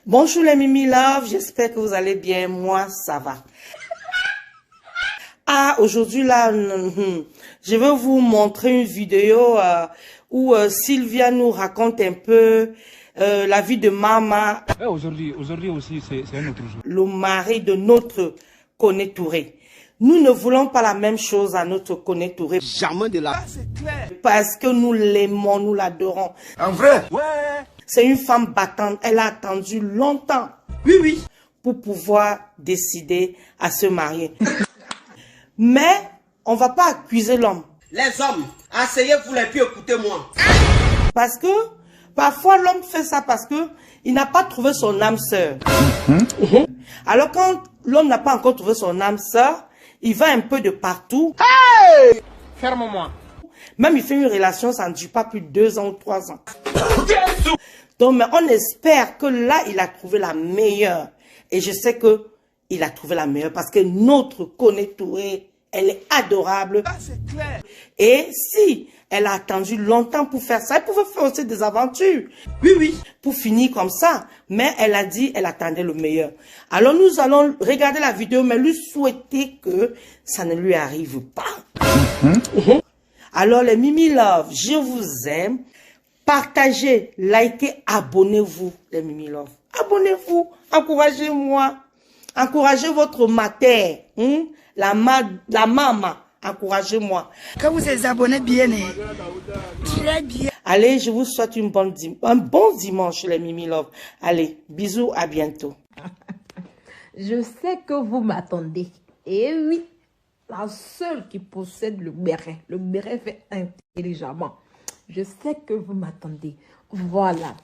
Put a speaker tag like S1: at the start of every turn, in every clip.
S1: Bonjour les Mimi Love, j'espère que vous allez bien. Moi, ça va. Aujourd'hui là, je vais vous montrer une vidéo où Sylvia nous raconte un peu la vie de Mama.
S2: Aujourd'hui aussi, c'est un autre jour.
S1: Le mari de notre Koné Touré. Nous ne voulons pas la même chose à notre Koné Touré.
S3: Jamais de la...
S1: Parce que nous l'aimons, nous l'adorons.
S3: En vrai? Ouais.
S1: C'est une femme battante. Elle a attendu longtemps.
S3: Oui.
S1: Pour pouvoir décider à se marier. Mais on ne va pas accuser l'homme.
S3: Les hommes, asseyez-vous et puis écoutez-moi.
S1: Parce que parfois l'homme fait ça parce que il n'a pas trouvé son âme sœur. Alors quand l'homme n'a pas encore trouvé son âme sœur, il va un peu de partout.
S3: Hey! Ferme-moi.
S1: Même il fait une relation, ça ne dure pas plus de 2 ans ou 3 ans. Donc mais on espère que là, il a trouvé la meilleure. Et je sais que il a trouvé la meilleure parce que notre Koné Touré, elle est adorable.
S3: C'est clair.
S1: Et si elle a attendu longtemps pour faire ça, elle pouvait faire aussi des aventures.
S3: Oui.
S1: Pour finir comme ça. Mais elle a dit, elle attendait le meilleur. Alors nous allons regarder la vidéo, mais lui souhaiter que ça ne lui arrive pas. Alors les Mimi Love, je vous aime. Partagez, likez, abonnez-vous les Mimi Love. Abonnez-vous, encouragez-moi. Encouragez votre mater, la maman, encouragez-moi.
S4: Quand vous êtes abonnés bien, très bien.
S1: Allez, je vous souhaite un bon dimanche, les Mimi Love. Allez, bisous, à bientôt.
S5: Je sais que vous m'attendez. Et oui, la seule qui possède le béret fait intelligemment. Je sais que vous m'attendez. Voilà.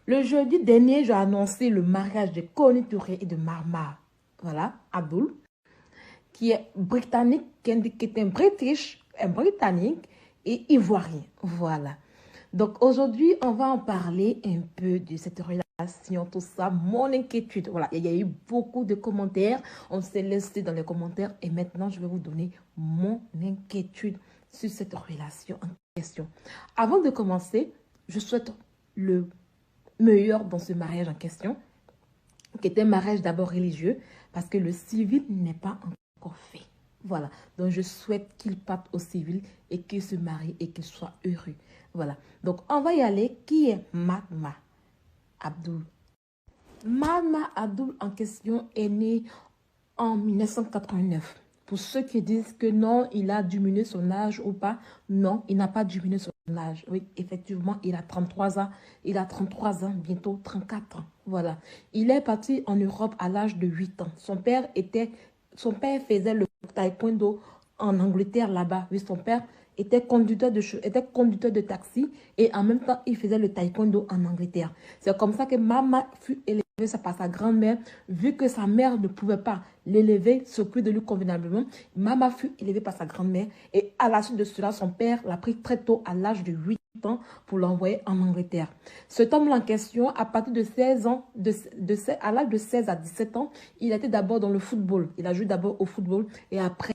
S5: Le jeudi dernier, j'ai annoncé le mariage de Koné Touré et de Mama. Voilà, Abdul, qui est britannique, qui est un britannique et ivoirien. Voilà. Donc aujourd'hui, on va en parler un peu de cette relation, tout ça, mon inquiétude. Voilà, il y a eu beaucoup de commentaires. On s'est laissé dans les commentaires et maintenant, je vais vous donner mon inquiétude sur cette relation en question. Avant de commencer, je souhaite le meilleur dans ce mariage en question, qui est un mariage d'abord religieux, parce que le civil n'est pas encore fait. Voilà, donc je souhaite qu'il parte au civil et qu'il se marie et qu'il soit heureux. Voilà, donc on va y aller. Qui est Mama Abdul? Mama Abdul en question est né en 1989. Pour ceux qui disent que non, il a diminué son âge ou pas, non, il n'a pas diminué son âge. Oui, effectivement, il a 33 ans. Il a 33 ans, bientôt 34 ans. Voilà. Il est parti en Europe à l'âge de 8 ans. Son père faisait le taekwondo en Angleterre là-bas. Oui, son père était conducteur de taxi et en même temps, il faisait le taekwondo en Angleterre. C'est comme ça que Mama fut élevée par sa grand-mère. Vu que sa mère ne pouvait pas l'élever, s'occuper de lui convenablement, Mama fut élevée par sa grand-mère et à la suite de cela, son père l'a pris très tôt à l'âge de 8 ans pour l'envoyer en Angleterre. Cet homme en question, à partir de 16 ans, à l'âge de 16 à 17 ans, il était d'abord dans le football. Il a joué d'abord au football et après,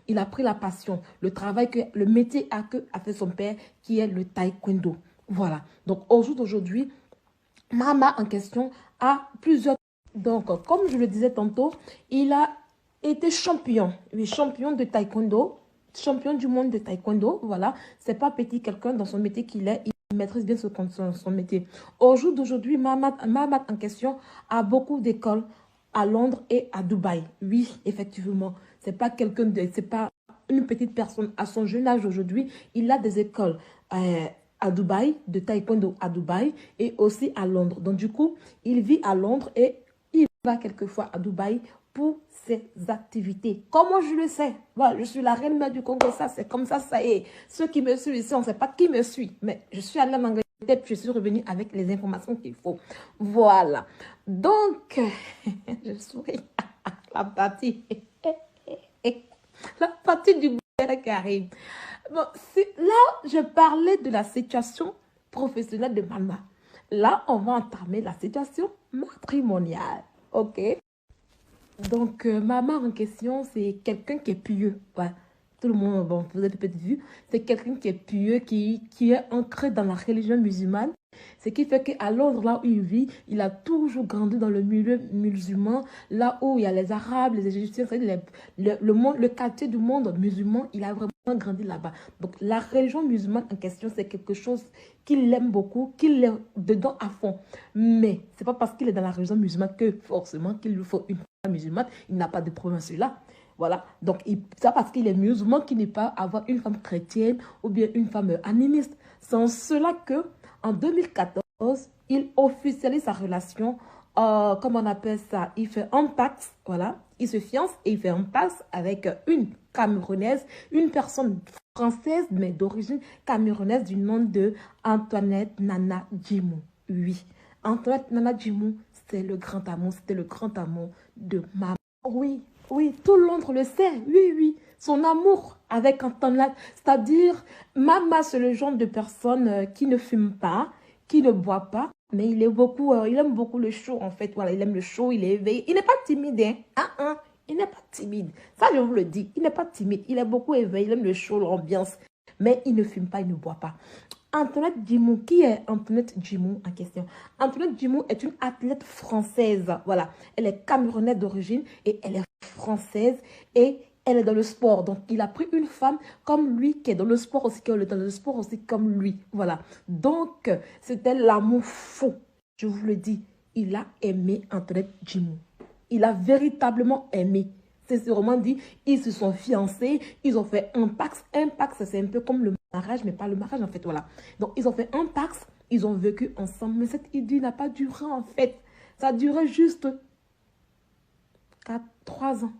S5: il a pris la passion, le métier a fait son père, qui est le taekwondo. Voilà. Donc, au jour d'aujourd'hui, Mama en question a plusieurs... Donc, comme je le disais tantôt, il a été champion. Oui, champion de taekwondo, champion du monde de taekwondo. Voilà. C'est pas petit quelqu'un dans son métier qu'il est. Il maîtrise bien son métier. Au jour d'aujourd'hui, Mama en question a beaucoup d'écoles à Londres et à Dubaï. Oui, effectivement. C'est pas une petite personne. À son jeune âge aujourd'hui, il a des écoles à Dubaï, de taekwondo à Dubaï et aussi à Londres. Donc du coup, il vit à Londres et il va quelquefois à Dubaï pour ses activités. Comment je le sais? Voilà, je suis la reine mère du Congo, ça c'est comme ça y est. Ceux qui me suivent ici, on ne sait pas qui me suit, mais je suis allée en Angleterre, je suis revenue avec les informations qu'il faut. Voilà. Donc, je souris. La partie du qui arrive. Bon, là, je parlais de la situation professionnelle de Mama. Là, on va entamer la situation matrimoniale. OK? Donc, Mama en question, c'est quelqu'un qui est pieux. Ouais. Tout le monde, bon, vous avez peut-être vu. C'est quelqu'un qui est pieux, qui est ancré dans la religion musulmane. Ce qui fait qu'à Londres, là où il vit, il a toujours grandi dans le milieu musulman, là où il y a les Arabes, les Égyptiens, le quartier du monde musulman, il a vraiment grandi là-bas. Donc la religion musulmane en question, c'est quelque chose qu'il aime beaucoup, qu'il est dedans à fond. Mais ce n'est pas parce qu'il est dans la religion musulmane que forcément qu'il lui faut une femme musulmane. Il n'a pas de problème à celui-là. Voilà, donc c'est parce qu'il est musulman qu'il n'est pas avoir une femme chrétienne ou bien une femme animiste. C'est en cela que en 2014, il officialise sa relation, comme on appelle ça, il fait un pacte, voilà, il se fiance et il fait un pacte avec une Camerounaise, une personne française, mais d'origine camerounaise du nom de Antoinette Nana Djimou. Oui, Antoinette Nana Djimou, c'est le grand amour, c'était le grand amour de maman. Oui, oui, tout Londres le sait, oui, oui. Son amour avec Antoinette, c'est-à-dire, Mama, c'est le genre de personne qui ne fume pas, qui ne boit pas, mais il aime beaucoup le show, en fait. Voilà, il aime le show, il est éveillé. Il n'est pas timide, hein. Il n'est pas timide. Ça, je vous le dis, il n'est pas timide. Il est beaucoup éveillé, il aime le show, l'ambiance, mais il ne fume pas, il ne boit pas. Antoinette Djimou, qui est Antoinette Djimou en question? Antoinette Djimou est une athlète française, voilà. Elle est camerounaise d'origine et elle est française et elle est dans le sport. Donc, il a pris une femme comme lui, qui est dans le sport aussi, qui est dans le sport aussi comme lui. Voilà. Donc, c'était l'amour fou. Je vous le dis, il a aimé Antoinette Djimou. Il a véritablement aimé. C'est vraiment dit, ils se sont fiancés, ils ont fait un pacte. Un pacte, c'est un peu comme le mariage, mais pas le mariage, en fait, voilà. Donc, ils ont fait un pacte, ils ont vécu ensemble. Mais cette idylle n'a pas duré, en fait. Ça a duré juste 3 ans.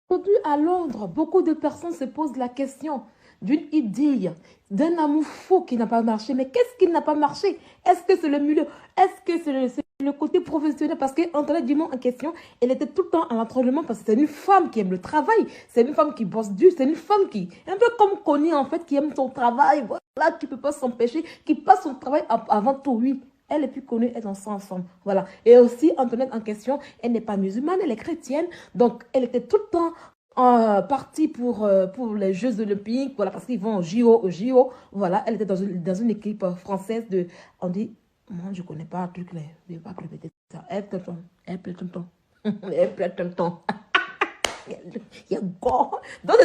S5: Aujourd'hui, à Londres, beaucoup de personnes se posent la question d'une idylle, d'un amour fou qui n'a pas marché. Mais qu'est-ce qui n'a pas marché? Est-ce que c'est le milieu? Est-ce que c'est le côté professionnel? Parce qu'Antoinette Djimou en question, elle était tout le temps en entraînement parce que c'est une femme qui aime le travail. C'est une femme qui bosse dur. C'est une femme qui, un peu comme Connie en fait, qui aime son travail. Voilà, qui ne peut pas s'empêcher, qui passe son travail avant tout, oui. Elle est plus connue, elles sont ensemble. Voilà. Et aussi, Antoinette en question, elle n'est pas musulmane, elle est chrétienne. Donc, elle était tout le temps partie pour les Jeux Olympiques. Voilà, parce qu'ils vont au JO. Voilà, elle était dans une équipe française de... On dit... Moi, je ne connais pas un truc, je ne vais pas répéter ça. Appleton. Donc, c'est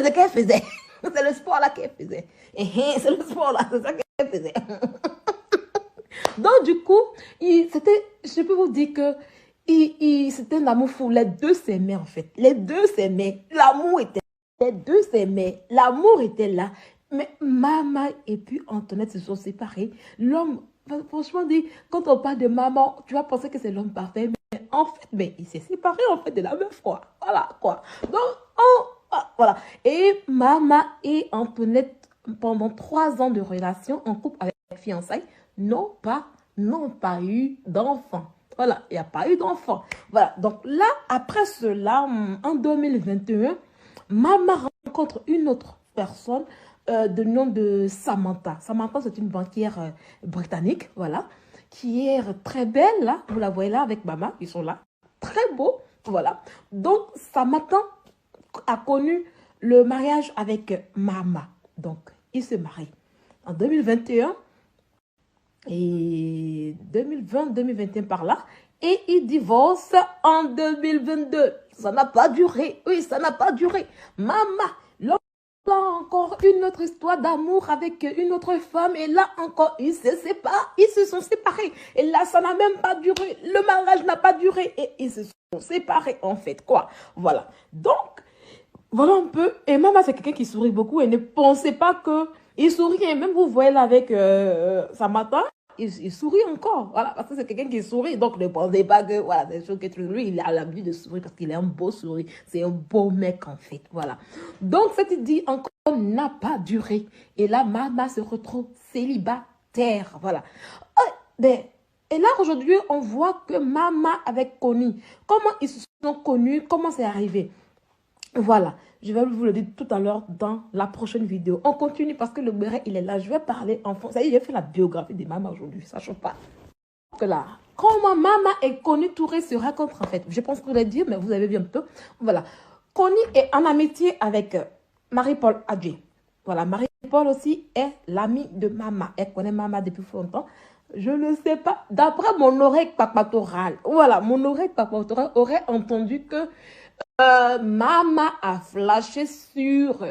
S5: ce qu'elle faisait. C'est le sport là qu'elle faisait. C'est le sport là, c'est ça qu'elle faisait. Donc, du coup, je peux vous dire que c'était un amour fou. Les deux s'aimaient, en fait. Les deux s'aimaient. L'amour était là. Les deux s'aimaient. L'amour était là. Mais Mama et puis Antoinette se sont séparés. L'homme, franchement, dit, quand on parle de maman, tu vas penser que c'est l'homme parfait. Mais en fait, il s'est séparé, en fait, de la meuf, quoi. Voilà, quoi. Donc, voilà. Et Mama et Antoinette, pendant 3 ans de relation en couple avec fiançailles, n'ont pas eu d'enfant. Voilà, il n'y a pas eu d'enfant. Voilà, donc là, après cela, en 2021, Mama rencontre une autre personne de nom de Samantha. Samantha, c'est une banquière britannique, voilà, qui est très belle, là. Vous la voyez là avec Mama, ils sont là. Très beau, voilà. Donc, Samantha a connu le mariage avec Mama. Donc, ils se marient en 2021 et 2020, 2021 par là. Et ils divorcent en 2022. Ça n'a pas duré. Oui, ça n'a pas duré. Mama, là encore une autre histoire d'amour avec une autre femme. Et là encore, ils se séparent. Ils se sont séparés. Et là, ça n'a même pas duré. Le mariage n'a pas duré. Et ils se sont séparés, en fait, quoi. Voilà. Donc, voilà un peu. Et Mama, c'est quelqu'un qui sourit beaucoup. Et ne pensez pas que... Il sourit. Et même vous voyez là avec Samantha, il sourit encore. Voilà, parce que c'est quelqu'un qui sourit. Donc, ne pensez pas que, voilà, c'est sûr que lui, il a l'habitude de sourire parce qu'il a un beau sourire. C'est un beau mec, en fait. Voilà. Donc, cette idée encore n'a pas duré. Et là, Mama se retrouve célibataire. Voilà. Et là, aujourd'hui, on voit que Mama avec Connie, comment ils se sont connus, comment c'est arrivé. Voilà, je vais vous le dire tout à l'heure dans la prochaine vidéo. On continue parce que le béret, il est là. Je vais parler en fond. Ça y est, j'ai fait la biographie de Mama aujourd'hui. Ça ne chauffe pas. Que là, comment Mama et Connie Touré se rencontrent en fait. Je pense que vous allez dire, mais vous avez bien peu. Voilà. Connie est en amitié avec Marie-Paul Adjé. Voilà, Marie-Paul aussi est l'amie de Mama. Elle connaît Mama depuis longtemps. Je ne sais pas. D'après mon oreille papatorale, voilà, mon oreille papatorale aurait entendu que Mama a flashé sur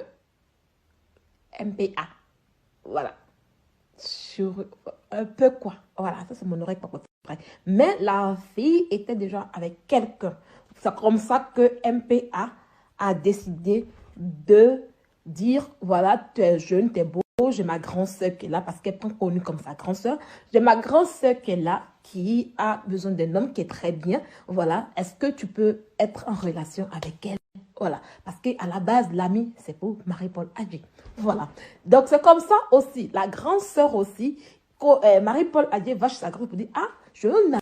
S5: MPA. Voilà. Sur un peu quoi. Voilà, ça c'est mon oreille papatorale. Mais la fille était déjà avec quelqu'un. C'est comme ça que MPA a décidé de dire, voilà, tu es jeune, tu es beau. J'ai ma grande soeur qui est là parce qu'elle est pas connue comme sa grande soeur. J'ai ma grande soeur qui est là, qui a besoin d'un homme qui est très bien. Voilà. Est-ce que tu peux être en relation avec elle? Voilà. Parce qu'à la base, l'ami, c'est pour Marie-Paul Adjei. Voilà. Donc, c'est comme ça aussi. La grande soeur aussi, Marie-Paul Adjei va chez sa grande pour dire, ah, je veux une amie.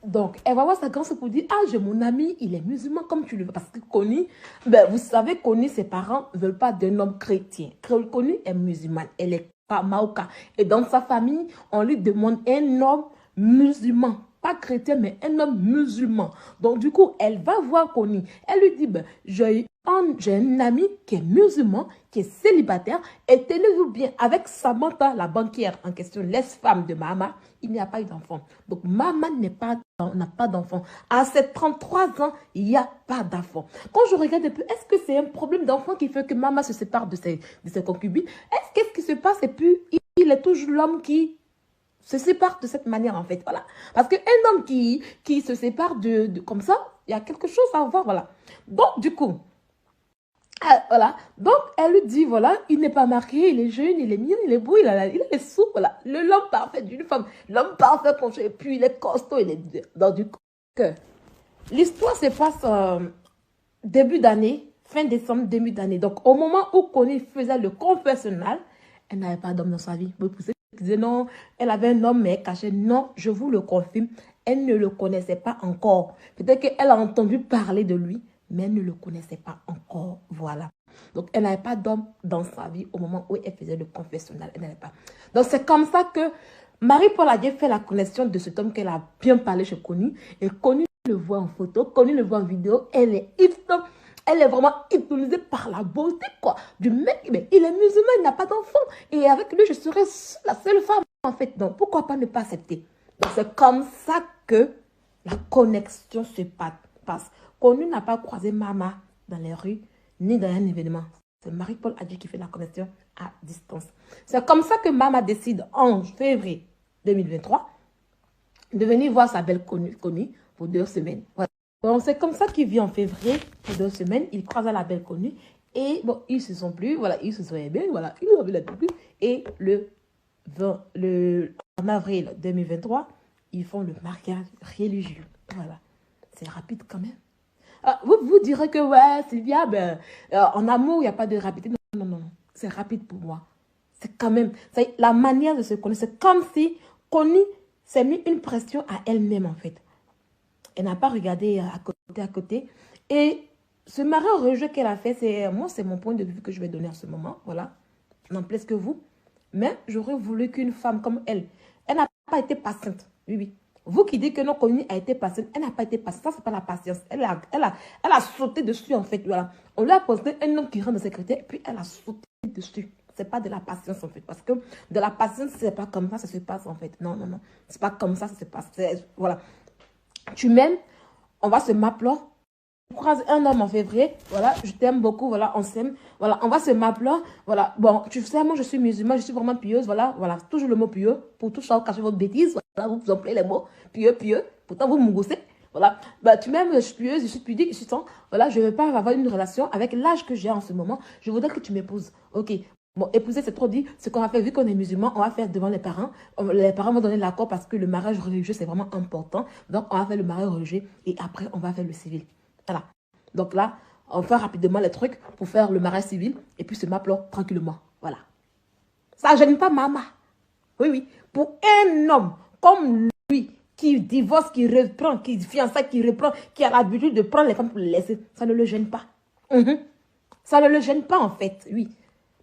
S5: Donc, elle va voir sa grande soeur pour dire, ah, j'ai mon ami, il est musulman comme tu le veux. Parce que Connie, ben, vous savez, Connie, ses parents ne veulent pas d'un homme chrétien. Connie est musulmane, elle est pas maoka. Et dans sa famille, on lui demande un homme musulman. Pas chrétien, mais un homme musulman. Donc, du coup, elle va voir Connie. Elle lui dit, ben, j'ai un ami qui est musulman, qui est célibataire. Et tenez-vous bien, avec Samantha, la banquière en question, l'ex-femme de Mama, il n'y a pas eu d'enfant. Donc, Mama n'a pas d'enfant. À ses 33 ans, il n'y a pas d'enfant. Quand je regarde un peu, est-ce que c'est un problème d'enfant qui fait que Mama se sépare de ses concubines? Qu'est-ce qui se passe? Et puis, il est toujours l'homme qui se sépare de cette manière, en fait. Voilà. Parce qu'un homme qui se sépare comme ça, il y a quelque chose à voir, voilà. Donc, du coup, voilà. Donc, elle lui dit, voilà, il n'est pas marié, il est jeune, il est mignon, il est beau, il a les sous, voilà. L'homme parfait d'une femme. L'homme parfait qu'on fait, puis il est costaud, il est dans du cœur. L'histoire se passe début d'année, fin décembre, début d'année. Donc, au moment où Connie faisait le confessionnal, elle n'avait pas d'homme dans sa vie. Vous disait non, elle avait un homme, mais elle cachait. Non, je vous le confirme, elle ne le connaissait pas encore. Peut-être qu'elle a entendu parler de lui, mais elle ne le connaissait pas encore. Voilà. Donc, elle n'avait pas d'homme dans sa vie au moment où elle faisait le confessionnal. Elle n'avait pas. Donc, c'est comme ça que Marie-Paul Adjei fait la connexion de cet homme qu'elle a bien parlé chez Connie. Et Connie le voit en photo, Connie le voit en vidéo. Elle est vraiment hypnotisée par la beauté, quoi, du mec. Mais il est musulman, il n'a pas d'enfant. Et avec lui, je serais la seule femme, en fait. Donc, pourquoi pas ne pas accepter? Donc, c'est comme ça que la connexion se passe. Connie n'a pas croisé Mama dans les rues, ni dans un événement. C'est Marie-Paul Adjei qui fait la connexion à distance. C'est comme ça que Mama décide, en février 2023, de venir voir sa belle Connie pour 2 semaines. Voilà. Donc, c'est comme ça qu'il vit en février, pour 2 semaines. Il croise à la belle Connie. Et bon, ils se sont plus, voilà, ils se sont aimés, voilà, ils ont vu la plus. Et en avril 2023, ils font le mariage religieux. Voilà. C'est rapide quand même. Vous direz que, ouais, Sylvia, ben, en amour, il n'y a pas de rapidité. Non, non, non. C'est rapide pour moi. C'est quand même, la manière de se connaître. C'est comme si Connie s'est mis une pression à elle-même, en fait. Elle n'a pas regardé à côté. Et ce mariage religieux qu'elle a fait, c'est mon point de vue que je vais donner en ce moment. Voilà. N'en plaise que vous. Mais j'aurais voulu qu'une femme comme elle n'a pas été patiente. Oui, oui. Vous qui dites que non, Connie a été patiente, elle n'a pas été patiente. Ça, c'est pas la patience. Elle a sauté dessus, en fait. Voilà. On lui a posé un homme qui rentre dans ses critères, et puis elle a sauté dessus. C'est pas de la patience, en fait. Parce que de la patience, c'est pas comme ça se passe, en fait. Non, non, non. C'est pas comme ça se passe. Voilà. Tu m'aimes, on va se m'appeler. On croise un homme en février, voilà, je t'aime beaucoup, voilà, on s'aime, voilà, on va se m'appeler, voilà, bon, tu sais, moi je suis musulmane, je suis vraiment pieuse, voilà, toujours le mot pieux, pour tout ça, cacher votre bêtise, voilà, vous employez les mots, pieux, pourtant vous me gossez, voilà, bah, tu m'aimes, je suis pieuse, je suis pudique, je suis sans, voilà, je ne veux pas avoir une relation avec l'âge que j'ai en ce moment, je voudrais que tu m'épouses, ok. Bon, épouser, c'est trop dit. Ce qu'on va faire, vu qu'on est musulman, on va faire devant les parents. Les parents vont donner l'accord parce que le mariage religieux, c'est vraiment important. Donc, on va faire le mariage religieux et après, on va faire le civil. Voilà. Donc là, on fait rapidement les trucs pour faire le mariage civil et puis se m'appeler tranquillement. Voilà. Ça ne gêne pas Mama. Oui, oui. Pour un homme comme lui, qui divorce, qui reprend, qui fiançaille, qui reprend, qui a l'habitude de prendre les femmes pour les laisser, ça ne le gêne pas. Ça ne le gêne pas, en fait, oui.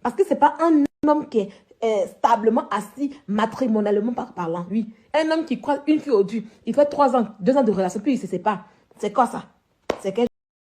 S5: Parce que ce n'est pas un homme qui est stablement assis matrimonialement parlant, oui. Un homme qui croise une fille au-dessus, il fait 3 ans, 2 ans de relation, puis il se sépare. C'est quoi ça? C'est quel